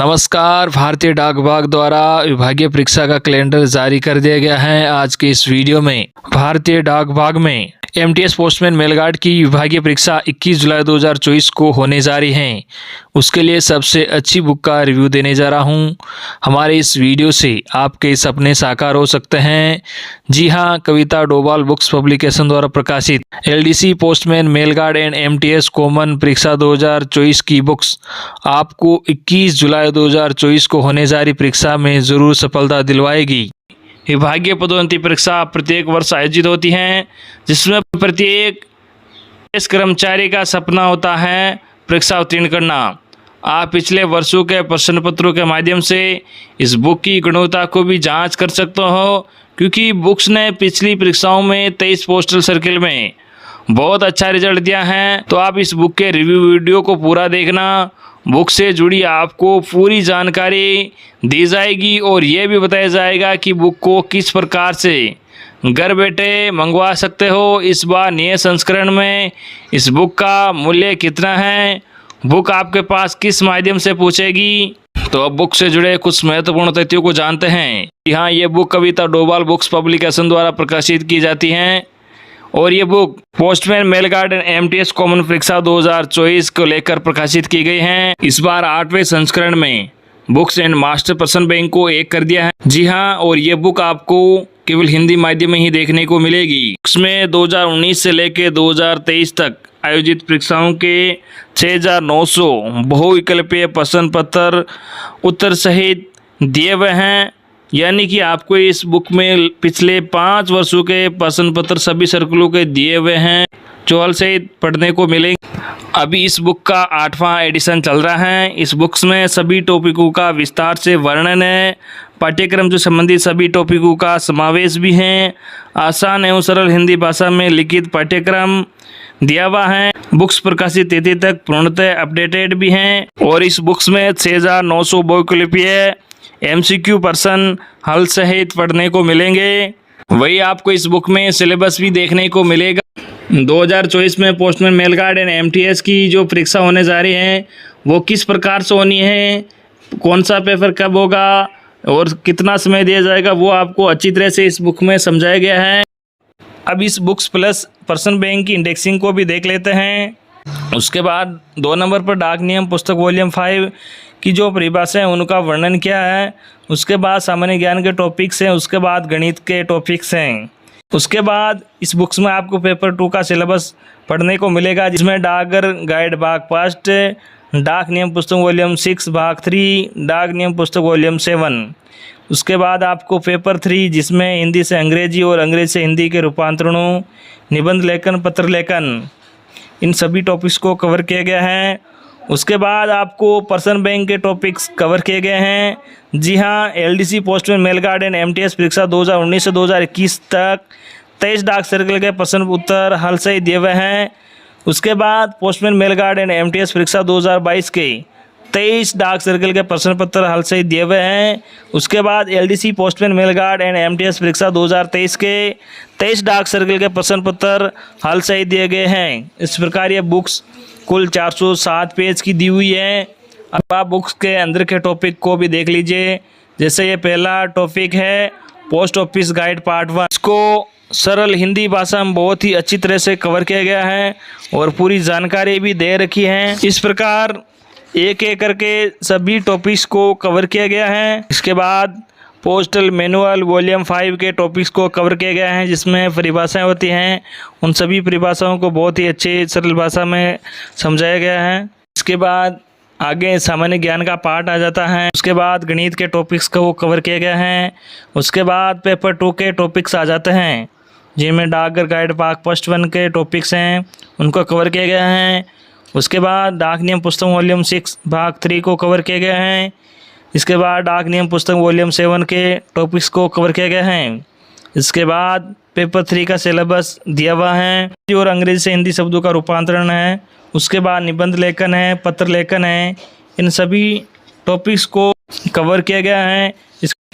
नमस्कार। भारतीय डाक विभाग द्वारा विभागीय परीक्षा का कैलेंडर जारी कर दिया गया है। आज के इस वीडियो में भारतीय डाक विभाग में एमटीएस पोस्टमैन मेलगार्ड की विभागीय परीक्षा 21 जुलाई 2024 को होने जा रही है। उसके लिए सबसे अच्छी बुक का रिव्यू देने जा रहा हूं। हमारे इस वीडियो से आपके सपने साकार हो सकते हैं। जी हां, कविता डोभाल बुक्स पब्लिकेशन द्वारा प्रकाशित LDC postman mail guard and MTS common परीक्षा 2024 की बुक्स आपको 21 जुलाई 2024 को होने जा रही परीक्षा में जरूर सफलता दिलवाएगी। विभागीय पदोन्नति परीक्षा प्रत्येक वर्ष आयोजित होती हैं, जिसमें प्रत्येक कर्मचारी का सपना होता है परीक्षा उत्तीर्ण करना। आप पिछले वर्षों के प्रश्न पत्रों के माध्यम से इस बुक की गुणवत्ता को भी जांच कर सकते हो, क्योंकि बुक्स ने पिछली परीक्षाओं में 23 पोस्टल सर्किल में बहुत अच्छा रिजल्ट दिया है। तो आप इस बुक के रिव्यू वीडियो को पूरा देखना। बुक से जुड़ी आपको पूरी जानकारी दी जाएगी और ये भी बताया जाएगा कि बुक को किस प्रकार से घर बैठे मंगवा सकते हो। इस बार नए संस्करण में इस बुक का मूल्य कितना है, बुक आपके पास किस माध्यम से पहुंचेगी। तो अब बुक से जुड़े कुछ महत्वपूर्ण तथ्यों को जानते हैं। यहाँ ये बुक कविता डोभाल बुक्स पब्लिकेशन द्वारा प्रकाशित की जाती हैं और ये book postman mail guard and MTS common परीक्षा 2024 को लेकर प्रकाशित की गई है। इस बार 8वें संस्करण में बुक्स एंड मास्टर प्रश्न बैंक को एक कर दिया है। जी हाँ, और ये बुक आपको केवल हिंदी माध्यम में ही देखने को मिलेगी। इसमें 2019 से लेकर 2023 तक आयोजित परीक्षाओं के 6900 बहुविकल्पीय प्रश्न पत्र उत्तर सहित दिए हुए हैं। यानी कि आपको इस बुक में पिछले 5 वर्षों के प्रश्न पत्र सभी सर्कलों के दिए हुए हैं, चौहल सहित पढ़ने को मिलेंगे। अभी इस बुक का 8वां एडिशन चल रहा है। इस बुक्स में सभी टॉपिकों का विस्तार से वर्णन है। पाठ्यक्रम से संबंधित सभी टॉपिकों का समावेश भी है। आसान एवं सरल हिंदी भाषा में लिखित पाठ्यक्रम दिया हुआ है। बुक्स प्रकाशित तिथि तक पूर्णतः अपडेटेड भी हैं और इस बुक्स में 6900 बहुविकल्पीय एमसीक्यू प्रश्न हल सहित पढ़ने को मिलेंगे। वही आपको इस बुक में सिलेबस भी देखने को मिलेगा। 2024 में पोस्टमैन मेलगार्ड एंड एमटीएस की जो परीक्षा होने जा रही है वो किस प्रकार से होनी है, कौन सा पेपर कब होगा और कितना समय दिया जाएगा, वो आपको अच्छी तरह से इस बुक में समझाया गया है। अब इस बुक्स प्लस प्रश्न बैंक की इंडेक्सिंग को भी देख लेते हैं। उसके बाद 2 नंबर पर डाक नियम पुस्तक वॉल्यूम 5 की जो परिभाषा है उनका वर्णन क्या है। उसके बाद सामान्य ज्ञान के टॉपिक्स हैं। उसके बाद गणित के टॉपिक्स हैं। उसके बाद इस बुक्स में आपको पेपर 2 का सिलेबस पढ़ने को मिलेगा, जिसमें डाकघर गाइड भाग 1, डाक नियम पुस्तक वॉल्यूम 6 भाग 3, डाक नियम पुस्तक वॉल्यूम 7। उसके बाद आपको पेपर 3 जिसमें हिंदी से अंग्रेजी और अंग्रेजी से हिंदी के रूपांतरणों, निबंध लेखन, पत्र लेखन, इन सभी टॉपिक्स को कवर किया गया है। उसके बाद आपको प्रश्न बैंक के टॉपिक्स कवर किए गए हैं। जी हाँ, LDC postman mail guard and MTS परीक्षा 2019 से 2021 तक 23 डाक सर्कल के प्रश्न उत्तर हल सहित दिए हुए हैं। उसके बाद पोस्टमैन मेलगार्ड एंड एमटीएस परीक्षा 2022 के 23 डाक सर्कल के प्रश्न पत्र हल सहित दिए हुए हैं। उसके बाद LDC postman mail guard and MTS परीक्षा 2023 के 23 डाक सर्कल के प्रश्न पत्र हल सहित दिए गए हैं। इस प्रकार ये बुक्स कुल 407 पेज की दी हुई है। अब आप बुक्स के अंदर के टॉपिक को भी देख लीजिए। जैसे ये पहला टॉपिक है पोस्ट ऑफिस गाइड पार्ट 1। इसको सरल हिंदी भाषा में बहुत ही अच्छी तरह से कवर किया गया है और पूरी जानकारी भी दे रखी है। इस प्रकार एक एक करके सभी टॉपिक्स को कवर किया गया है। इसके बाद पोस्टल मैनुअल वॉल्यूम 5 के टॉपिक्स को कवर किया गया है, जिसमें परिभाषाएं होती हैं। उन सभी परिभाषाओं को बहुत ही अच्छे सरल भाषा में समझाया गया है। इसके बाद आगे सामान्य ज्ञान का पार्ट आ जाता है। उसके बाद गणित के टॉपिक्स को कवर किया गया है। उसके बाद पेपर 2 के टॉपिक्स आ जाते हैं, जिनमें डाकघर गाइड भाग 1 के टॉपिक्स हैं, उनको कवर किया गया है। उसके बाद डाक नियम पुस्तक वॉल्यूम 6 भाग 3 को कवर किया गया है। इसके बाद डाक नियम पुस्तक वॉल्यूम 7 के टॉपिक्स को कवर किया गया है। इसके बाद पेपर 3 का सिलेबस दिया हुआ है और अंग्रेजी से हिंदी शब्दों का रूपांतरण है। उसके बाद निबंध लेखन है, पत्र लेखन है, इन सभी टॉपिक्स को कवर किया गया है।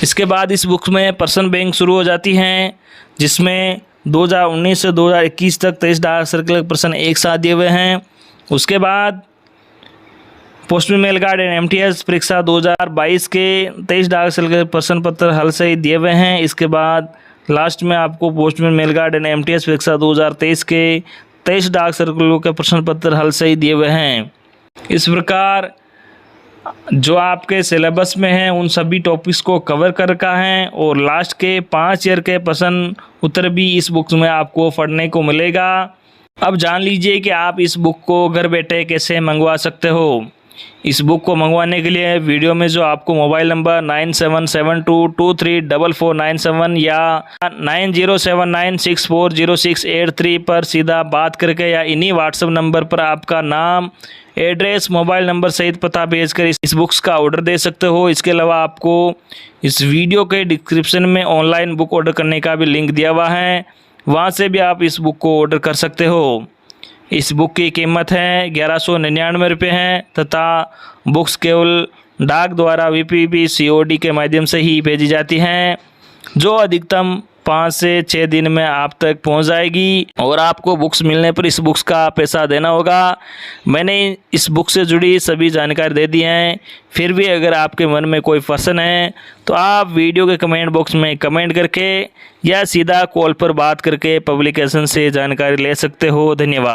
इसके बाद इस बुक में प्रश्न बैंक शुरू हो जाती हैं, जिसमें 2019 से 2021 तक 23 डाक सर्कल प्रश्न एक साथ दिए हुए हैं। उसके बाद पोस्टमैन मेलगार्ड एंड एमटीएस परीक्षा 2022 के 23 डाक के प्रश्न पत्र हल सही दिए हुए हैं। इसके बाद लास्ट में आपको पोस्टमैन मेलगार्ड एंड एमटीएस परीक्षा 2023 के 23 डाक सर्कलों के प्रश्न पत्र हल सही दिए हुए हैं। इस प्रकार जो आपके सिलेबस में है उन सभी टॉपिक्स को कवर कर रखा है और लास्ट के 5 ईयर के प्रश्न उत्तर भी इस बुक में आपको पढ़ने को मिलेगा। अब जान लीजिए कि आप इस बुक को घर बैठे कैसे मंगवा सकते हो। इस बुक को मंगवाने के लिए वीडियो में जो आपको मोबाइल नंबर 9772234497 या 9079640683 पर सीधा बात करके या इन्हीं व्हाट्सएप नंबर पर आपका नाम, एड्रेस, मोबाइल नंबर सहित पता भेजकर इस बुक्स का ऑर्डर दे सकते हो। इसके अलावा आपको इस वीडियो के डिस्क्रिप्शन में ऑनलाइन बुक ऑर्डर करने का भी लिंक दिया हुआ है, वहाँ से भी आप इस बुक को ऑर्डर कर सकते हो। इस बुक की कीमत है 1199 रुपये है तथा बुक्स केवल डाक द्वारा VPP COD के माध्यम से ही भेजी जाती हैं, जो अधिकतम 5 से 6 दिन में आप तक पहुंच जाएगी और आपको बुक्स मिलने पर इस बुक्स का पैसा देना होगा। मैंने इस बुक से जुड़ी सभी जानकारी दे दी हैं। फिर भी अगर आपके मन में कोई प्रश्न है तो आप वीडियो के कमेंट बॉक्स में कमेंट करके या सीधा कॉल पर बात करके पब्लिकेशन से जानकारी ले सकते हो। धन्यवाद।